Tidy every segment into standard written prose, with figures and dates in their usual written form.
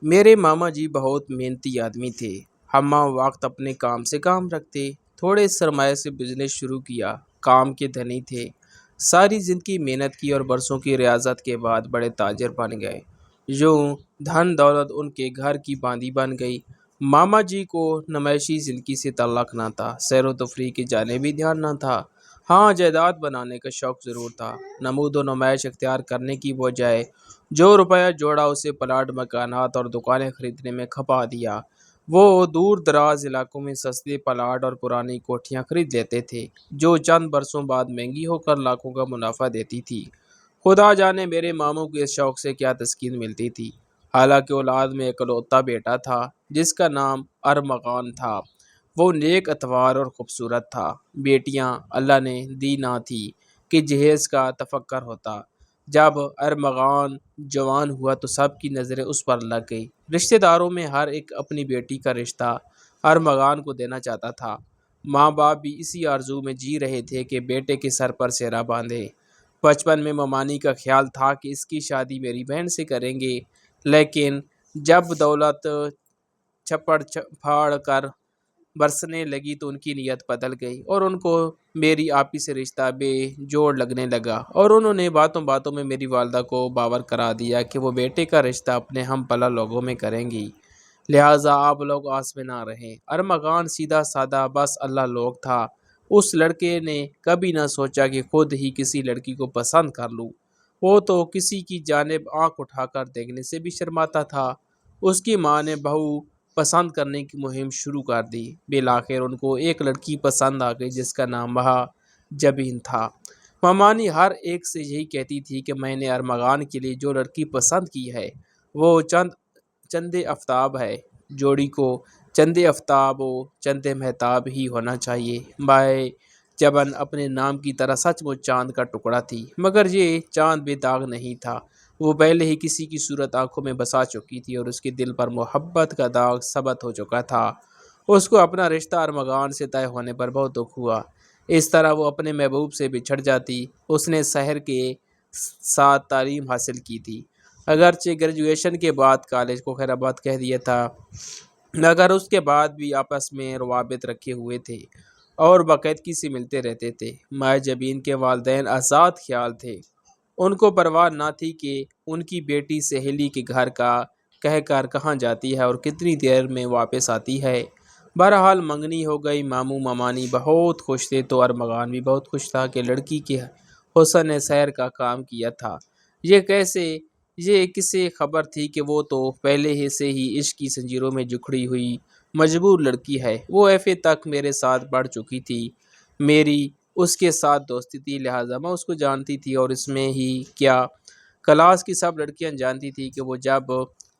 میرے ماما جی بہت محنتی آدمی تھے۔ ہمہ وقت اپنے کام سے کام رکھتے، تھوڑے سرمایہ سے بزنس شروع کیا، کام کے دھنی تھے۔ ساری زندگی محنت کی اور برسوں کی ریاضت کے بعد بڑے تاجر بن گئے۔ یوں دھن دولت ان کے گھر کی باندھی بن گئی۔ ماما جی کو نمائشی زندگی سے تعلق نہ تھا، سیر و تفریح کی جانب بھی دھیان نہ تھا۔ ہاں، جائیداد بنانے کا شوق ضرور تھا۔ نمود و نمائش اختیار کرنے کی بجائے جو روپیہ جوڑا اسے پلاٹ، مکانات اور دکانیں خریدنے میں کھپا دیا۔ وہ دور دراز علاقوں میں سستے پلاٹ اور پرانی کوٹھیاں خرید لیتے تھے، جو چند برسوں بعد مہنگی ہو کر لاکھوں کا منافع دیتی تھی۔ خدا جانے میرے ماموں کو اس شوق سے کیا تسکین ملتی تھی۔ حالانکہ اولاد میں اکلوتا بیٹا تھا جس کا نام ارمغان تھا۔ وہ نیک اتوار اور خوبصورت تھا۔ بیٹیاں اللہ نے دی نہ تھی کہ جہیز کا تفکر ہوتا۔ جب ارمغان جوان ہوا تو سب کی نظریں اس پر لگ گئی۔ رشتہ داروں میں ہر ایک اپنی بیٹی کا رشتہ ارمغان کو دینا چاہتا تھا۔ ماں باپ بھی اسی آرزو میں جی رہے تھے کہ بیٹے کے سر پر سہرا باندھے۔ بچپن میں ممانی کا خیال تھا کہ اس کی شادی میری بہن سے کریں گے، لیکن جب دولت چھپڑ پھاڑ کر برسنے لگی تو ان کی نیت بدل گئی اور ان کو میری آپی سے رشتہ بے جوڑ لگنے لگا، اور انہوں نے باتوں باتوں میں میری والدہ کو باور کرا دیا کہ وہ بیٹے کا رشتہ اپنے ہم پلا لوگوں میں کریں گی، لہٰذا آپ لوگ آس میں نہ رہیں۔ ارمغان سیدھا سادہ بس اللہ لوگ تھا۔ اس لڑکے نے کبھی نہ سوچا کہ خود ہی کسی لڑکی کو پسند کر لوں۔ وہ تو کسی کی جانب آنکھ اٹھا کر دیکھنے سے بھی شرماتا تھا۔ اس کی ماں نے بہو پسند کرنے کی مہم شروع کر دی۔ بالآخر ان کو ایک لڑکی پسند آ گئی جس کا نام مہا جبین تھا۔ ممانی ہر ایک سے یہی کہتی تھی کہ میں نے ارمغان کے لیے جو لڑکی پسند کی ہے وہ چندے آفتاب ہے۔ جوڑی کو چندے آفتاب و چندے مہتاب ہی ہونا چاہیے۔ ماہ جبن اپنے نام کی طرح سچ مچ چاند کا ٹکڑا تھی، مگر یہ چاند بے داغ نہیں تھا۔ وہ پہلے ہی کسی کی صورت آنکھوں میں بسا چکی تھی اور اس کے دل پر محبت کا داغ ثبت ہو چکا تھا۔ اس کو اپنا رشتہ ارمغان سے طے ہونے پر بہت دکھ ہوا۔ اس طرح وہ اپنے محبوب سے بچھڑ جاتی۔ اس نے شہر کے ساتھ تعلیم حاصل کی تھی، اگرچہ گریجویشن کے بعد کالج کو خیر آباد کہہ دیا تھا، مگر اس کے بعد بھی آپس میں روابط رکھے ہوئے تھے اور باقاعدگی سے ملتے رہتے تھے۔ ماہ جبین کے والدین آزاد خیال تھے۔ ان کو پرواہ نہ تھی کہ ان کی بیٹی سہیلی کے گھر کا کہہ کر کہاں جاتی ہے اور کتنی دیر میں واپس آتی ہے۔ بہرحال منگنی ہو گئی۔ ماموں ممانی بہت خوش تھے تو ارمغان بھی بہت خوش تھا کہ لڑکی کے حسن نے سحر کا کام کیا تھا۔ یہ کسے خبر تھی کہ وہ تو پہلے ہی سے ہی عشق کی زنجیروں میں جکڑی ہوئی مجبور لڑکی ہے۔ وہ ایف اے تک میرے ساتھ پڑھ چکی تھی۔ میری اس کے ساتھ دوستی تھی، لہٰذا میں اس کو جانتی تھی، اور اس میں ہی کیا کلاس کی سب لڑکیاں جانتی تھی کہ وہ جب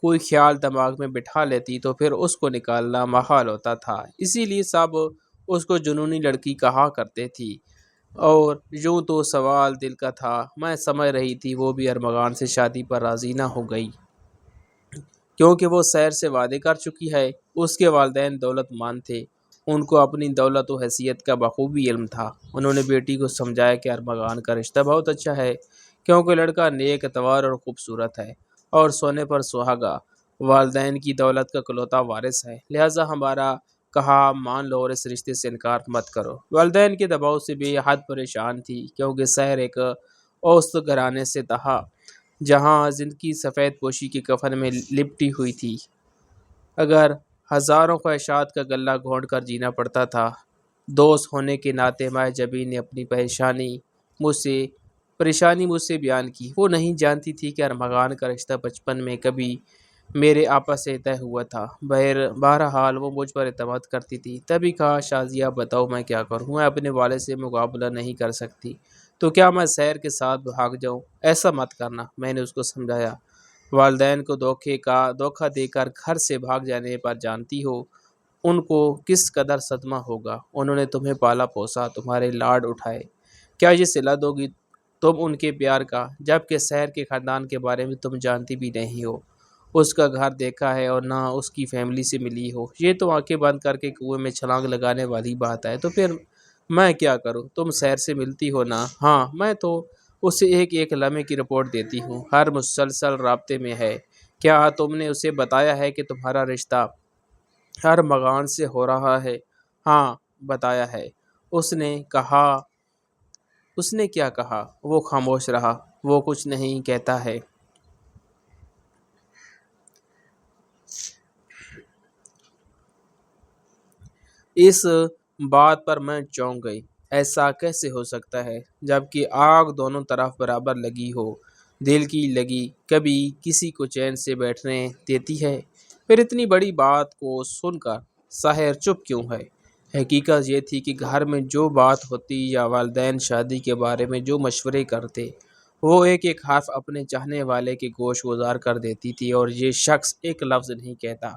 کوئی خیال دماغ میں بٹھا لیتی تو پھر اس کو نکالنا محال ہوتا تھا۔ اسی لیے سب اس کو جنونی لڑکی کہا کرتے تھی، اور یوں تو سوال دل کا تھا۔ میں سمجھ رہی تھی وہ بھی ارمغان سے شادی پر راضی نہ ہو گئی، کیونکہ وہ سیر سے وعدے کر چکی ہے۔ اس کے والدین دولت مند تھے، ان کو اپنی دولت و حیثیت کا بخوبی علم تھا۔ انہوں نے بیٹی کو سمجھایا کہ ارمغان کا رشتہ بہت اچھا ہے، کیونکہ لڑکا نیک اتوار اور خوبصورت ہے اور سونے پر سہاگا، والدین کی دولت کا اکلوتا وارث ہے، لہٰذا ہمارا کہا مان لو اور اس رشتے سے انکار مت کرو۔ والدین کے دباؤ سے بے حد پریشان تھی، کیونکہ سحر ایک اوسط گھرانے سے تھا جہاں زندگی سفید پوشی کے کفن میں لپٹی ہوئی تھی۔ اگر ہزاروں خواہشات کا غلہ گھونٹ کر جینا پڑتا تھا۔ دوست ہونے کے ناطے ماہ جبین نے اپنی پریشانی مجھ سے بیان کی۔ وہ نہیں جانتی تھی کہ ارمغان کا رشتہ بچپن میں کبھی میرے آپا سے طے ہوا تھا۔ بہرحال وہ مجھ پر اعتماد کرتی تھی۔ تبھی کہا، شازیہ بتاؤ میں کیا کروں؟ میں اپنے والد سے مقابلہ نہیں کر سکتی، تو کیا میں سحر کے ساتھ بھاگ جاؤں؟ ایسا مت کرنا، میں نے اس کو سمجھایا۔ والدین کو دھوکہ دے کر گھر سے بھاگ جانے پر جانتی ہو ان کو کس قدر صدمہ ہوگا۔ انہوں نے تمہیں پالا پوسا، تمہارے لاڈ اٹھائے، کیا یہ صلہ دو گی تم ان کے پیار کا، جبکہ سحر کے خاندان کے بارے میں تم جانتی بھی نہیں ہو، اس کا گھر دیکھا ہے اور نہ اس کی فیملی سے ملی ہو؟ یہ تو آنکھیں بند کر کے کنویں میں چھلانگ لگانے والی بات ہے۔ تو پھر میں کیا کروں؟ تم سحر سے ملتی ہو نا؟ ہاں، میں تو اسے ایک ایک لمحے کی رپورٹ دیتی ہوں، ہر مسلسل رابطے میں ہے، کیا تم نے اسے بتایا ہے کہ تمہارا رشتہ ہر مغان سے ہو رہا ہے؟ ہاں، بتایا ہے۔ اس نے کہا۔ اس نے کیا کہا؟ وہ خاموش رہا۔ وہ کچھ نہیں کہتا ہے۔ اس بات پر میں چونک گئی۔ ایسا کیسے ہو سکتا ہے جبکہ آگ دونوں طرف برابر لگی ہو؟ دل کی لگی کبھی کسی کو چین سے بیٹھنے دیتی ہے؟ پھر اتنی بڑی بات کو سن کر ساحر چپ کیوں ہے؟ حقیقت یہ تھی کہ گھر میں جو بات ہوتی یا والدین شادی کے بارے میں جو مشورے کرتے، وہ ایک ایک حرف اپنے چاہنے والے کے گوش گزار کر دیتی تھی، اور یہ شخص ایک لفظ نہیں کہتا۔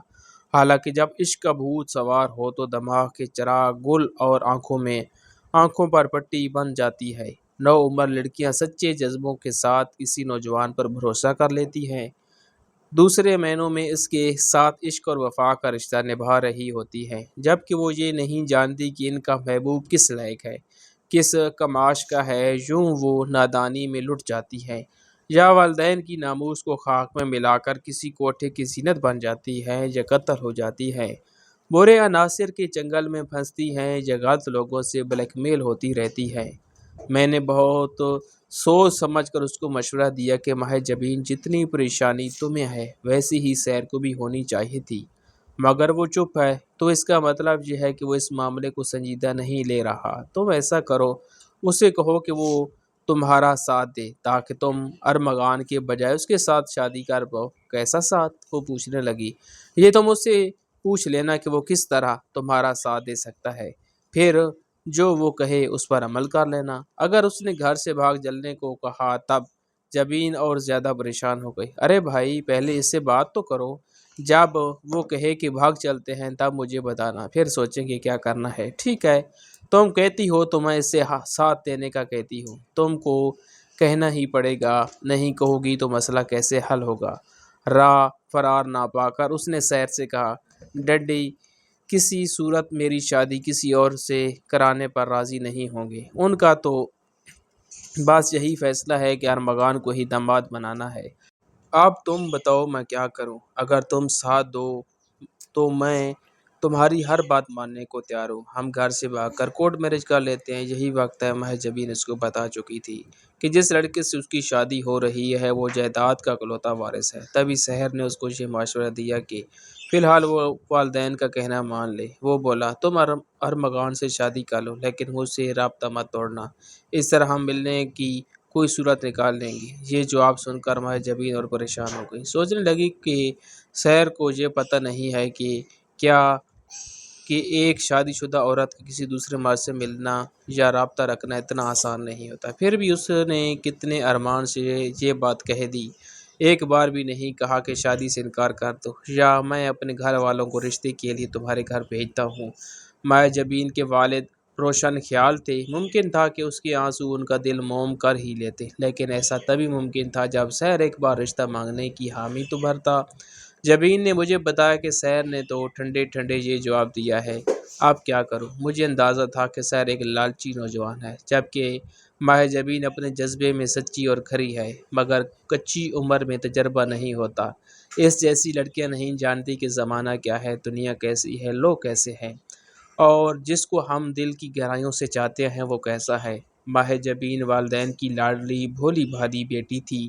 حالانکہ جب عشق کا بھوت سوار ہو تو دماغ کے چراغ گل اور آنکھوں پر پٹی بن جاتی ہے۔ نو عمر لڑکیاں سچے جذبوں کے ساتھ کسی نوجوان پر بھروسہ کر لیتی ہیں، دوسرے معنوں میں اس کے ساتھ عشق اور وفا کا رشتہ نبھا رہی ہوتی ہے، جبکہ وہ یہ نہیں جانتی کہ ان کا محبوب کس لائق ہے، کس کماش کا ہے۔ یوں وہ نادانی میں لٹ جاتی ہے، یا والدین کی ناموس کو خاک میں ملا کر کسی کوٹھے کی زینت بن جاتی ہے، یا قتل ہو جاتی ہے، برے عناصر کے چنگل میں پھنستی ہیں، یا غلط لوگوں سے بلیک میل ہوتی رہتی ہے۔ میں نے بہت سوچ سمجھ کر اس کو مشورہ دیا کہ ماہ جبین، جتنی پریشانی تمہیں ہے ویسی ہی سیر کو بھی ہونی چاہیے تھی، مگر وہ چپ ہے، تو اس کا مطلب یہ ہے کہ وہ اس معاملے کو سنجیدہ نہیں لے رہا۔ تم ایسا کرو، اسے کہو کہ وہ تمہارا ساتھ دے تاکہ تم ارمغان کے بجائے اس کے ساتھ شادی کر پاؤ۔ کیسا ساتھ؟ وہ پوچھنے لگی۔ یہ تم اس سے پوچھ لینا کہ وہ کس طرح تمہارا ساتھ دے سکتا ہے، پھر جو وہ کہے اس پر عمل کر لینا۔ اگر اس نے گھر سے بھاگ جلنے کو کہا تب جبین اور زیادہ پریشان ہو گئی۔ ارے بھائی، پہلے اس سے بات تو کرو۔ جب وہ کہے کہ بھاگ چلتے ہیں تب مجھے بتانا، پھر سوچیں گے کیا کرنا ہے۔ ٹھیک ہے، تم کہتی ہو تو میں اس سے ساتھ دینے کا کہتی ہوں۔ تم کو کہنا ہی پڑے گا، نہیں کہو گی تو مسئلہ کیسے حل ہوگا؟ راہ فرار نہ پا کر اس نے سیر سے کہا، ڈیڈی کسی صورت میری شادی کسی اور سے کرانے پر راضی نہیں ہوں گے۔ ان کا تو بس یہی فیصلہ ہے کہ ارمغان کو ہی داماد بنانا ہے۔ اب تم بتاؤ میں کیا کروں؟ اگر تم ساتھ دو تو میں تمہاری ہر بات ماننے کو تیار ہوں۔ ہم گھر سے بھاگ کر کورٹ میرج کر لیتے ہیں۔ یہی وقت ہے۔ ماہ جبین اس کو بتا چکی تھی کہ جس لڑکے سے اس کی شادی ہو رہی ہے وہ جائیداد کا اکلوتا وارث ہے۔ تبھی سحر نے اس کو یہ مشورہ دیا کہ فی الحال وہ والدین کا کہنا مان لے۔ وہ بولا، تم ارمغان سے شادی کر لو لیکن مجھ سے رابطہ مت توڑنا، اس طرح ہم ملنے کی کوئی صورت نکال لیں گے۔ یہ جواب سن کر ماہ جبین اور پریشان ہو گئی۔ سوچنے لگی کہ سحر کو یہ پتہ نہیں ہے کہ کیا کہ ایک شادی شدہ عورت کا کسی دوسرے مرد سے ملنا یا رابطہ رکھنا اتنا آسان نہیں ہوتا۔ پھر بھی اس نے کتنے ارمان سے یہ بات کہہ دی، ایک بار بھی نہیں کہا کہ شادی سے انکار کر دو یا میں اپنے گھر والوں کو رشتے کے لیے تمہارے گھر بھیجتا ہوں۔ ماہ جبین کے والد روشن خیال تھے۔ ممکن تھا کہ اس کے آنسو ان کا دل موم کر ہی لیتے، لیکن ایسا تبھی ممکن تھا جب سحر ایک بار رشتہ مانگنے کی حامی تو بھرتا۔ جبین نے مجھے بتایا کہ سحر نے تو ٹھنڈے ٹھنڈے یہ جواب دیا ہے۔ اب کیا کروں؟ مجھے اندازہ تھا کہ سحر ایک لالچی نوجوان ہے، جبکہ ماہ جبین اپنے جذبے میں سچی اور کھری ہے، مگر کچی عمر میں تجربہ نہیں ہوتا۔ اس جیسی لڑکیاں نہیں جانتی کہ زمانہ کیا ہے، دنیا کیسی ہے، لوگ کیسے ہیں، اور جس کو ہم دل کی گہرائیوں سے چاہتے ہیں وہ کیسا ہے۔ ماہ جبین والدین کی لاڈلی بھولی بھالی بیٹی تھی،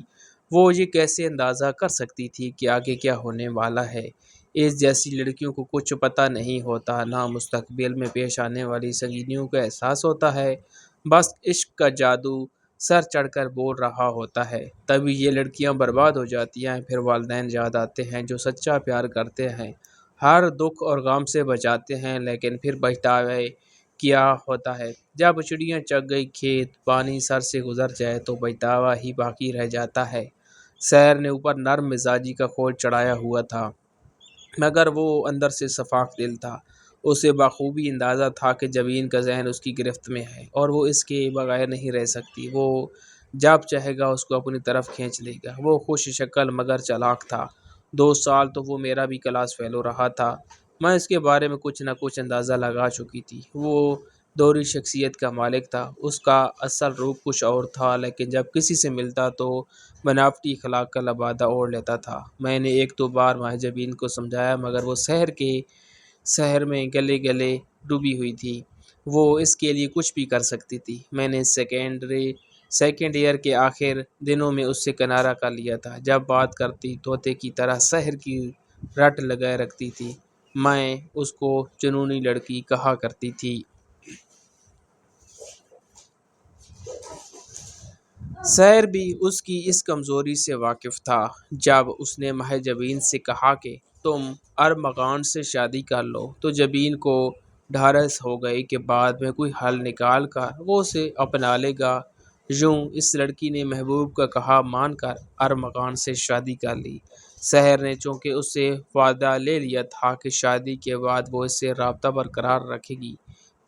وہ یہ کیسے اندازہ کر سکتی تھی کہ آگے کیا ہونے والا ہے۔ اس جیسی لڑکیوں کو کچھ پتہ نہیں ہوتا، نہ مستقبل میں پیش آنے والی سنگینیوں کا احساس ہوتا ہے، بس عشق کا جادو سر چڑھ کر بول رہا ہوتا ہے۔ تبھی یہ لڑکیاں برباد ہو جاتی ہیں۔ پھر والدین یاد آتے ہیں جو سچا پیار کرتے ہیں، ہر دکھ اور غم سے بچاتے ہیں، لیکن پھر پچھتاوے کیا ہوتا ہے جب چڑیاں چگ گئی کھیت، پانی سر سے گزر جائے تو پچھتاوا ہی باقی رہ جاتا ہے۔ سحر نے اوپر نرم مزاجی کا کھول چڑھایا ہوا تھا، مگر وہ اندر سے شفاف دل تھا۔ اسے بخوبی اندازہ تھا کہ جبین کا ذہن اس کی گرفت میں ہے اور وہ اس کے بغیر نہیں رہ سکتی۔ وہ جب چاہے گا اس کو اپنی طرف کھینچ لے گا۔ وہ خوش شکل مگر چالاک تھا۔ 2 سال تو وہ میرا بھی کلاس فیلو رہا تھا۔ میں اس کے بارے میں کچھ نہ کچھ اندازہ لگا چکی تھی۔ وہ دوہری شخصیت کا مالک تھا۔ اس کا اصل روپ کچھ اور تھا، لیکن جب کسی سے ملتا تو بناوٹی اخلاق کا لبادہ اوڑھ لیتا تھا۔ میں نے ایک دو بار مہاجبین کو سمجھایا، مگر وہ شہر میں گلے گلے ڈوبی ہوئی تھی۔ وہ اس کے لیے کچھ بھی کر سکتی تھی۔ میں نے سیکنڈ ایئر کے آخر دنوں میں اس سے کنارہ کر لیا تھا۔ جب بات کرتی طوطے کی طرح شہر کی رٹ لگائے رکھتی تھی۔ میں اس کو جنونی لڑکی کہا کرتی تھی۔ شہر بھی اس کی اس کمزوری سے واقف تھا۔ جب اس نے مہاجبین سے کہا کہ تم ارمغان سے شادی کر لو، تو جبین کو ڈھارس ہو گئی کہ بعد میں کوئی حل نکال کر وہ اسے اپنا لے گا۔ یوں اس لڑکی نے محبوب کا کہا مان کر ارمغان سے شادی کر لی۔ شہر نے چونکہ اس سے وعدہ لے لیا تھا کہ شادی کے بعد وہ اس سے رابطہ برقرار رکھے گی،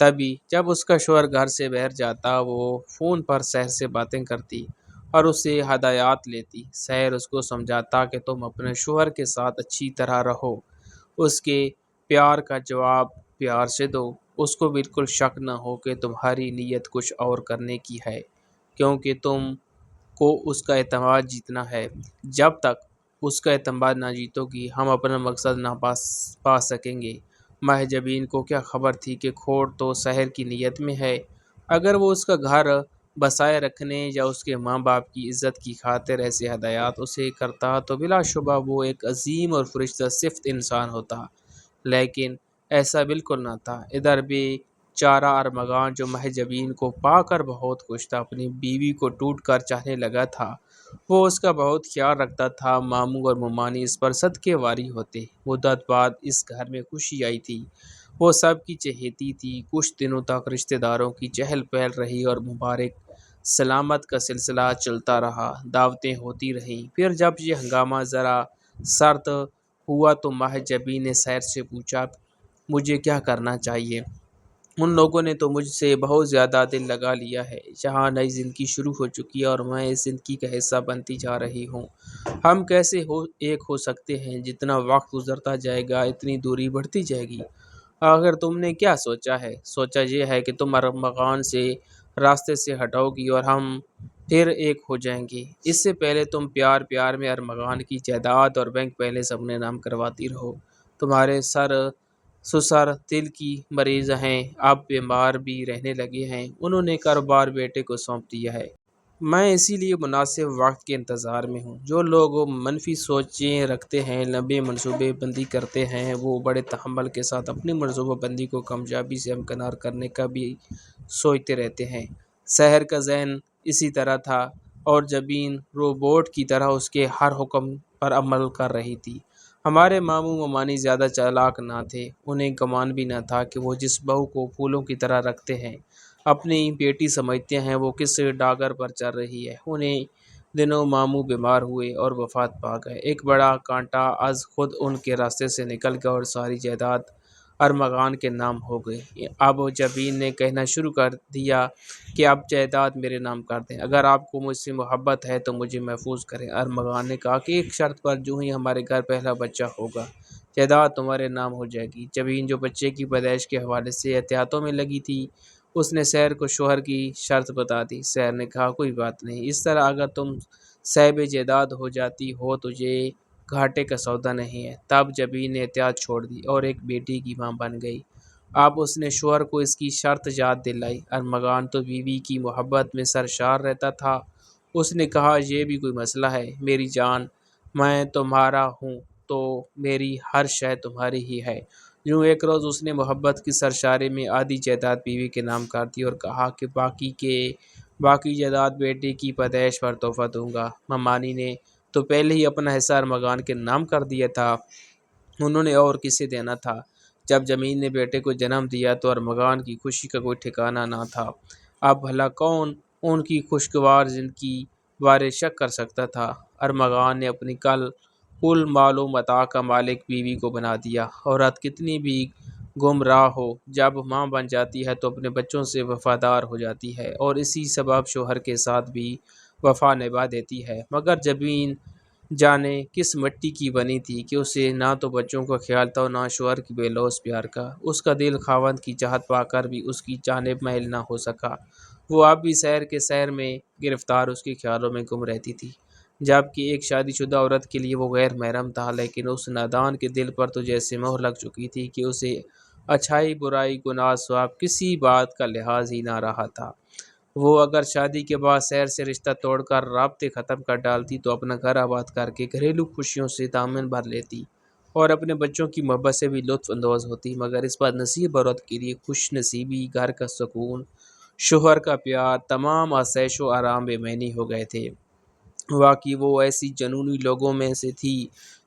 تبھی جب اس کا شوہر گھر سے باہر جاتا وہ فون پر شہر سے باتیں کرتی اور اس سے ہدایات لیتی۔ شہر اس کو سمجھاتا کہ تم اپنے شوہر کے ساتھ اچھی طرح رہو، اس کے پیار کا جواب پیار سے دو، اس کو بالکل شک نہ ہو کہ تمہاری نیت کچھ اور کرنے کی ہے، کیونکہ تم کو اس کا اعتماد جیتنا ہے۔ جب تک اس کا اعتماد نہ جیتو گی، ہم اپنا مقصد نہ پا سکیں گے۔ مہاجبین کو کیا خبر تھی کہ کھوٹ تو شہر کی نیت میں ہے۔ اگر وہ اس کا گھر بسائے رکھنے یا اس کے ماں باپ کی عزت کی خاطر ایسے ہدایات اسے کرتا تو بلا شبہ وہ ایک عظیم اور فرشتہ صفت انسان ہوتا، لیکن ایسا بالکل نہ تھا۔ ادھر بھی چارہ ارمغان جو مہاجبین کو پا کر بہت خوش تھا، اپنی بیوی کو ٹوٹ کر چاہنے لگا تھا۔ وہ اس کا بہت خیال رکھتا تھا۔ ماموں اور ممانی اس پر صدقے واری ہوتے۔ مدت بعد اس گھر میں خوشی آئی تھی۔ وہ سب کی چہیتی تھی۔ کچھ دنوں تک رشتہ داروں کی چہل پہل رہی اور مبارک سلامت کا سلسلہ چلتا رہا۔ دعوتیں ہوتی رہیں۔ پھر جب یہ ہنگامہ ذرا سرد ہوا تو مہاجبین نے شہر سے پوچھا مجھے کیا کرنا چاہیے؟ ان لوگوں نے تو مجھ سے بہت زیادہ دل لگا لیا ہے۔ یہاں نئی زندگی شروع ہو چکی ہے اور میں اس زندگی کا حصہ بنتی جا رہی ہوں۔ ہم کیسے ایک ہو سکتے ہیں؟ جتنا وقت گزرتا جائے گا اتنی دوری بڑھتی جائے گی۔ آخر تم نے کیا سوچا ہے؟ سوچا یہ ہے کہ تم ارمغان سے راستے سے ہٹاؤ گی اور ہم پھر ایک ہو جائیں گے۔ اس سے پہلے تم پیار میں ارمغان کی جائیداد اور بینک بیلنس اپنے نام کرواتی رہو۔ تمہارے سسر دل کی مریض ہیں، اب بیمار بھی رہنے لگے ہیں۔ انہوں نے کاروبار بیٹے کو سونپ دیا ہے۔ میں اسی لیے مناسب وقت کے انتظار میں ہوں۔ جو لوگ منفی سوچیں رکھتے ہیں، لمبی منصوبے بندی کرتے ہیں، وہ بڑے تحمل کے ساتھ اپنی منصوبہ بندی کو کامیابی سے ہمکنار کرنے کا بھی سوچتے رہتے ہیں۔ شہر کا ذہن اسی طرح تھا اور جبین روبوٹ کی طرح اس کے ہر حکم پر عمل کر رہی تھی۔ ہمارے ماموں ممانی زیادہ چالاک نہ تھے۔ انہیں گمان بھی نہ تھا کہ وہ جس بہو کو پھولوں کی طرح رکھتے ہیں، اپنی بیٹی سمجھتے ہیں، وہ کس ڈاگر پر چل رہی ہے۔ انہیں دنوں ماموں بیمار ہوئے اور وفات پا گئے۔ ایک بڑا کانٹا از خود ان کے راستے سے نکل گیا اور ساری جائیداد ارمغان کے نام ہو گئی۔ اب جبین نے کہنا شروع کر دیا کہ اب جائیداد میرے نام کر دیں۔ اگر آپ کو مجھ سے محبت ہے تو مجھے محفوظ کریں۔ ارمغان نے کہا کہ ایک شرط پر، جو ہی ہمارے گھر پہلا بچہ ہوگا جائیداد تمہارے نام ہو جائے گی۔ جبین جو بچے کی پیدائش کے حوالے سے احتیاطوں میں لگی تھی، اس نے شہر کو شوہر کی شرط بتا دی۔ شہر نے کہا کوئی بات نہیں، اس طرح اگر تم صاحب جائیداد ہو جاتی ہو تو یہ گھاٹے کا سودا نہیں ہے۔ تب جبین نے احتیاط چھوڑ دی اور ایک بیٹی کی ماں بن گئی۔ اب اس نے شوہر کو اس کی شرط یاد دلائی۔ ارمغان تو بیوی کی محبت میں سرشار رہتا تھا۔ اس نے کہا یہ بھی کوئی مسئلہ ہے؟ میری جان، میں تمہارا ہوں تو میری ہر شے تمہاری ہی ہے۔ یوں ایک روز اس نے محبت کی سرشاری میں آدھی جائیداد بیوی کے نام کر دی اور کہا کہ باقی جائیداد بیٹے کی پیدائش پر تحفہ دوں گا۔ ممانی نے تو پہلے ہی اپنا حصہ ارمغان کے نام کر دیا تھا، انہوں نے اور کسے دینا تھا؟ جب جمین نے بیٹے کو جنم دیا تو ارمغان کی خوشی کا کوئی ٹھکانہ نہ تھا۔ اب بھلا کون ان کی خوشگوار زندگی بارے شک کر سکتا تھا؟ ارمغان نے اپنی کل مال و متاع کا مالک بیوی کو بنا دیا۔ عورت کتنی بھی گمراہ ہو، جب ماں بن جاتی ہے تو اپنے بچوں سے وفادار ہو جاتی ہے اور اسی سبب شوہر کے ساتھ بھی وفا نبھا دیتی ہے۔ مگر جبین جانے کس مٹی کی بنی تھی کہ اسے نہ تو بچوں کا خیال تھا اور نہ شوہر کی بے لوث پیار کا۔ اس کا دل خاوند کی چاہت پا کر بھی اس کی جانب میل نہ ہو سکا۔ وہ اب بھی سیر کے سیر میں گرفتار اس کے خیالوں میں گم رہتی تھی، جبکہ ایک شادی شدہ عورت کے لیے وہ غیر محرم تھا، لیکن اس نادان کے دل پر تو جیسے مہر لگ چکی تھی کہ اسے اچھائی برائی گناہ ثواب کسی بات کا لحاظ ہی نہ رہا تھا۔ وہ اگر شادی کے بعد شہر سے رشتہ توڑ کر رابطے ختم کر ڈالتی تو اپنا گھر آباد کر کے گھریلو خوشیوں سے دامن بھر لیتی اور اپنے بچوں کی محبت سے بھی لطف اندوز ہوتی، مگر اس بات نصیب عورت کے لیے خوش نصیبی، گھر کا سکون، شوہر کا پیار، تمام آسائش و آرام بے معنی ہو گئے تھے۔ واقعی وہ ایسی جنونی لوگوں میں سے تھی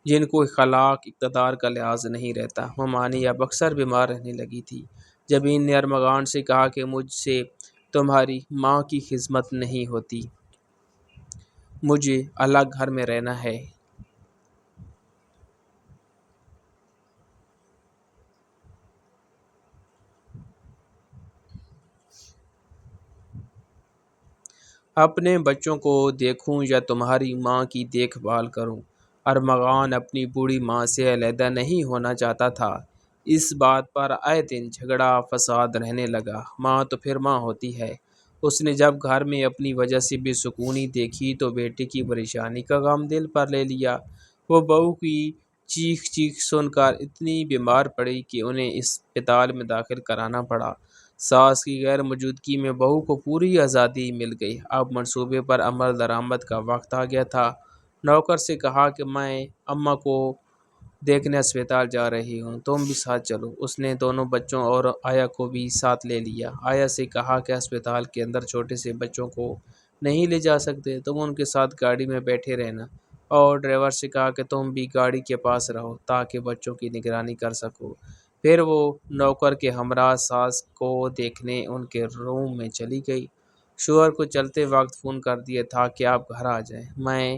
جن کو اخلاق اقتدار کا لحاظ نہیں رہتا۔ ممانی اب اکثر بیمار رہنے لگی تھی۔ جبین نے ارمغان سے کہا کہ مجھ سے تمہاری ماں کی خدمت نہیں ہوتی، مجھے الگ گھر میں رہنا ہے۔ اپنے بچوں کو دیکھوں یا تمہاری ماں کی دیکھ بھال کروں؟ ارمغان اپنی بوڑھی ماں سے علیحدہ نہیں ہونا چاہتا تھا۔ اس بات پر آئے دن جھگڑا فساد رہنے لگا۔ ماں تو پھر ماں ہوتی ہے۔ اس نے جب گھر میں اپنی وجہ سے بے سکونی دیکھی تو بیٹے کی پریشانی کا غم دل پر لے لیا۔ وہ بہو کی چیخ چیخ سن کر اتنی بیمار پڑی کہ انہیں اسپتال میں داخل کرانا پڑا۔ ساس کی غیر موجودگی میں بہو کو پوری آزادی مل گئی۔ اب منصوبے پر عمل درآمد کا وقت آ گیا تھا۔ نوکر سے کہا کہ میں اماں کو دیکھنے اسپتال جا رہی ہوں، تم بھی ساتھ چلو۔ اس نے دونوں بچوں اور آیا کو بھی ساتھ لے لیا۔ آیا سے کہا کہ اسپتال کے اندر چھوٹے سے بچوں کو نہیں لے جا سکتے، تم ان کے ساتھ گاڑی میں بیٹھے رہنا، اور ڈرائیور سے کہا کہ تم بھی گاڑی کے پاس رہو تاکہ بچوں کی نگرانی کر سکو۔ پھر وہ نوکر کے ہمراہ ساس کو دیکھنے ان کے روم میں چلی گئی۔ شوہر کو چلتے وقت فون کر دیا تھا کہ آپ گھر آ جائیں، میں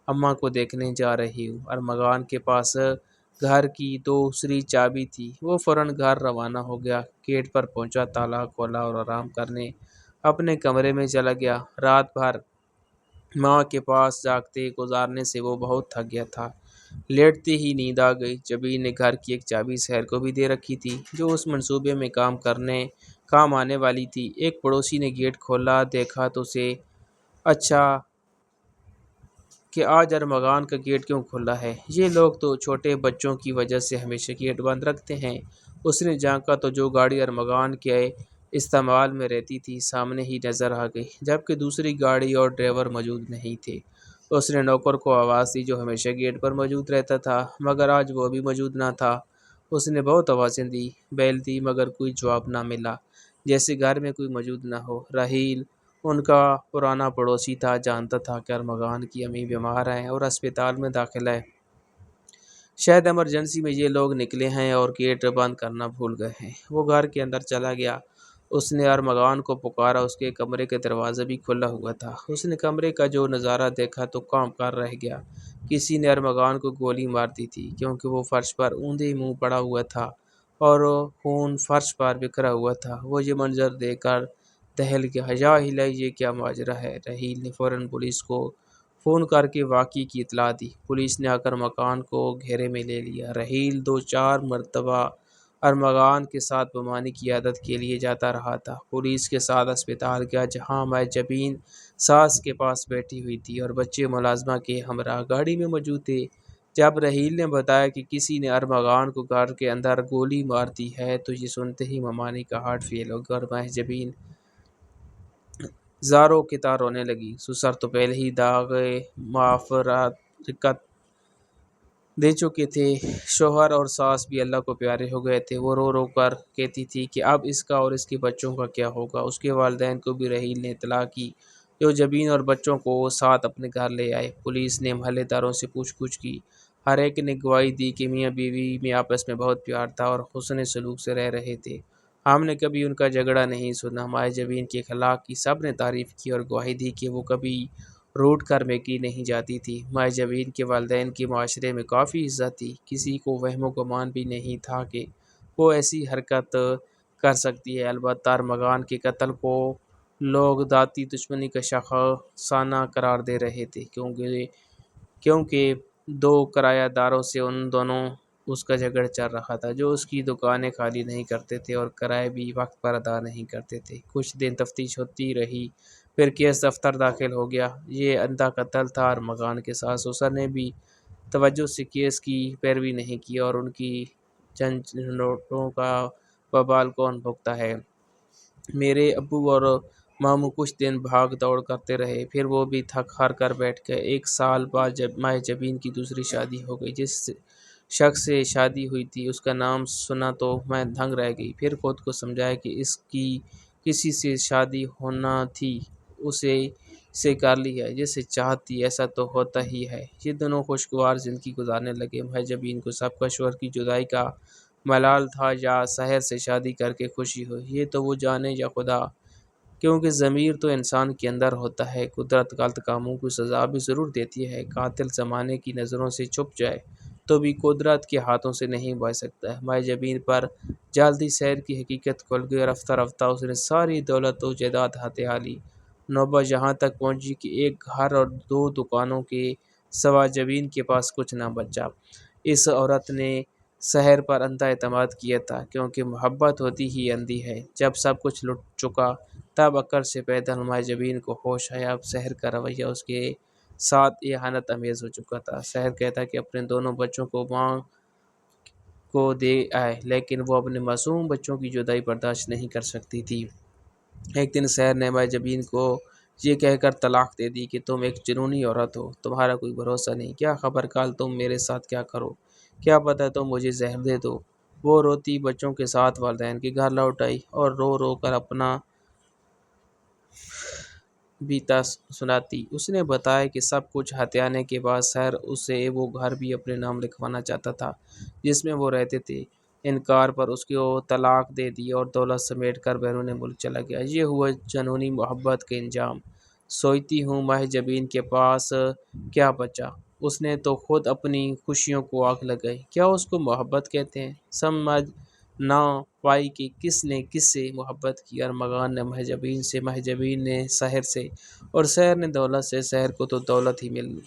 اماں کو دیکھنے جا رہی ہوں۔ ارمغان کے پاس گھر کی دوسری چابی تھی۔ وہ فوراً گھر روانہ ہو گیا۔ گیٹ پر پہنچا، تالا کھولا اور آرام کرنے اپنے کمرے میں چلا گیا۔ رات بھر ماں کے پاس جاگتے گزارنے سے وہ بہت تھک گیا تھا۔ لیٹتے ہی نیند آ گئی۔ جبین نے گھر کی ایک چابی سحر کو بھی دے رکھی تھی جو اس منصوبے میں کام آنے والی تھی۔ ایک پڑوسی نے گیٹ کھولا، دیکھا تو اسے اچھا کہ آج ارمغان کا گیٹ کیوں کھلا ہے؟ یہ لوگ تو چھوٹے بچوں کی وجہ سے ہمیشہ گیٹ بند رکھتے ہیں۔ اس نے جھانکا تو جو گاڑی ارمغان کے استعمال میں رہتی تھی سامنے ہی نظر آ گئی، جبکہ دوسری گاڑی اور ڈرائیور موجود نہیں تھے۔ اس نے نوکر کو آواز دی جو ہمیشہ گیٹ پر موجود رہتا تھا، مگر آج وہ بھی موجود نہ تھا۔ اس نے بہت آوازیں دی، بیل دی، مگر کوئی جواب نہ ملا، جیسے گھر میں کوئی موجود نہ ہو۔ راحیل ان کا پرانا پڑوسی تھا، جانتا تھا کہ ارمغان کی امی بیمار ہیں اور اسپتال میں داخل ہے۔ شاید ایمرجنسی میں یہ لوگ نکلے ہیں اور گیٹ بند کرنا بھول گئے ہیں۔ وہ گھر کے اندر چلا گیا۔ اس نے ارمغان کو پکارا۔ اس کے کمرے کا دروازہ بھی کھلا ہوا تھا۔ اس نے کمرے کا جو نظارہ دیکھا تو کام کر رہ گیا۔ کسی نے ارمغان کو گولی مار دی تھی، کیونکہ وہ فرش پر اوندے منہ پڑا ہوا تھا اور خون فرش پر بکھرا ہوا تھا۔ وہ یہ منظر دیکھ کر دہل گیا۔ یا الہی، یہ کیا ماجرا ہے؟ راحیل نے فوراً پولیس کو فون کر کے واقعے کی اطلاع دی۔ پولیس نے آ کر مکان کو گھیرے میں لے لیا۔ راحیل 2-4 مرتبہ ارمغان کے ساتھ بمانی کی عادت کے لیے جاتا رہا تھا۔ پولیس کے ساتھ اسپتال گیا، جہاں مائیں جبین ساس کے پاس بیٹھی ہوئی تھی اور بچے ملازمہ کے ہمراہ گاڑی میں موجود تھے۔ جب راحیل نے بتایا کہ کسی نے ارمغان کو گھر کے اندر گولی مار دی ہے تو یہ سنتے ہی ممانی کا ہارٹ فیل ہو گیا اور مائیں جبین زاروں کی طرح رونے لگی۔ سسر تو پہلے ہی داغ معافرت دے چکے تھے، شوہر اور ساس بھی اللہ کو پیارے ہو گئے تھے۔ وہ رو رو کر کہتی تھی کہ اب اس کا اور اس کے بچوں کا کیا ہوگا۔ اس کے والدین کو بھی راحیل نے اطلاع کی، جو جبین اور بچوں کو ساتھ اپنے گھر لے آئے۔ پولیس نے محلے داروں سے پوچھ گچھ کی۔ ہر ایک نے گواہی دی کہ میاں بیوی میں آپس میں بہت پیار تھا اور حسن سلوک سے رہ رہے تھے۔ ہم نے کبھی ان کا جھگڑا نہیں سنا۔ مائیں جبین کے اخلاق کی سب نے تعریف کی اور گواہی دی کہ وہ کبھی روٹ کر میکی نہیں جاتی تھی۔ مائیں جبین کے والدین کی معاشرے میں کافی عزت تھی۔ کسی کو وہم و گمان بھی نہیں تھا کہ وہ ایسی حرکت کر سکتی ہے۔ البتہ ارمغان کے قتل کو لوگ ذاتی دشمنی کا شخصانہ قرار دے رہے تھے، کیونکہ کیونکہ دو کرایہ داروں سے ان دونوں اس کا جھگڑ چل رہا تھا، جو اس کی دکانیں خالی نہیں کرتے تھے اور کرائے بھی وقت پر ادا نہیں کرتے تھے۔ کچھ دن تفتیش ہوتی رہی، پھر کیس دفتر داخل ہو گیا۔ یہ اندھا قتل تھا اور مکان کے ساس سسر نے بھی توجہ سے کیس کی پیروی نہیں کی، اور ان کی جھنجھوڑوں کا وبال کون بھگتا ہے؟ میرے ابو اور ماموں کچھ دن بھاگ دوڑ کرتے رہے، پھر وہ بھی تھک ہار کر بیٹھ گئے۔ 1 سال بعد جب ماہ جبین کی دوسری شادی ہو گئی۔ جس شخص سے شادی ہوئی تھی اس کا نام سنا تو میں دنگ رہ گئی۔ پھر خود کو سمجھایا کہ اس کی کسی سے شادی ہونا تھی، اسے سے کر لی ہے، جسے چاہتی ایسا تو ہوتا ہی ہے۔ یہ دونوں خوشگوار زندگی گزارنے لگے۔ ماہ جبین کو سب کا شوہر کی جدائی کا ملال تھا یا سحر سے شادی کر کے خوشی ہوئی، یہ تو وہ جانے یا خدا، کیونکہ ضمیر تو انسان کے اندر ہوتا ہے۔ قدرت غلط کاموں کو سزا بھی ضرور دیتی ہے۔ قاتل زمانے کی نظروں سے چھپ جائے تو بھی قدرت کے ہاتھوں سے نہیں بچ سکتا ہے۔ ماہ جبین پر جلدی سحر کی حقیقت کھل گئی اور رفتہ رفتہ اس نے ساری دولت و جائیداد ہتھیا لی۔ نوبت یہاں تک پہنچی کہ ایک گھر اور 2 دکانوں کے سوا جبین کے پاس کچھ نہ بچا۔ اس عورت نے سحر پر اندھا اعتماد کیا تھا، کیونکہ محبت ہوتی ہی اندھی ہے۔ جب سب کچھ لٹ چکا تب عقل سے پیدل ماہ جبین کو ہوش آیا۔ اب سحر کا رویہ اس کے ساتھ اہانت امیز ہو چکا تھا۔ سحر کہتا کہ اپنے دونوں بچوں کو ماں کو دے آئے، لیکن وہ اپنے معصوم بچوں کی جدائی برداشت نہیں کر سکتی تھی۔ ایک دن سحر نے ماہ جبین کو یہ کہہ کر طلاق دے دی کہ تم ایک جنونی عورت ہو، تمہارا کوئی بھروسہ نہیں، کیا خبر کل تم میرے ساتھ کیا کرو، کیا پتہ تم مجھے زہر دے دو۔ وہ روتی بچوں کے ساتھ والدین کے گھر لوٹ آئی اور رو رو کر اپنا بیتا سناتی۔ اس نے بتایا کہ سب کچھ ہتھیانے کے بعد سحر اسے وہ گھر بھی اپنے نام لکھوانا چاہتا تھا جس میں وہ رہتے تھے۔ انکار پر اس کو طلاق دے دی اور دولت سمیٹ کر بیرون ملک چلا گیا۔ یہ ہوا جنونی محبت کا انجام۔ سوچتی ہوں ماہ جبین کے پاس کیا بچا؟ اس نے تو خود اپنی خوشیوں کو آگ لگائی۔ کیا اس کو محبت کہتے ہیں؟ سمجھ نہ پائی کہ کس نے کس سے محبت کی، اور مکان نے ماہ جبین سے، ماہ جبین نے سحر سے، اور سحر نے دولت سے۔ سحر کو تو دولت ہی مل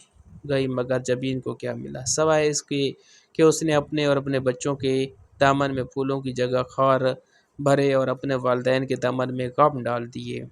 گئی، مگر جبین کو کیا ملا سوائے اس کے کہ اس نے اپنے اور اپنے بچوں کے دامن میں پھولوں کی جگہ خار بھرے اور اپنے والدین کے دامن میں غم ڈال دیے۔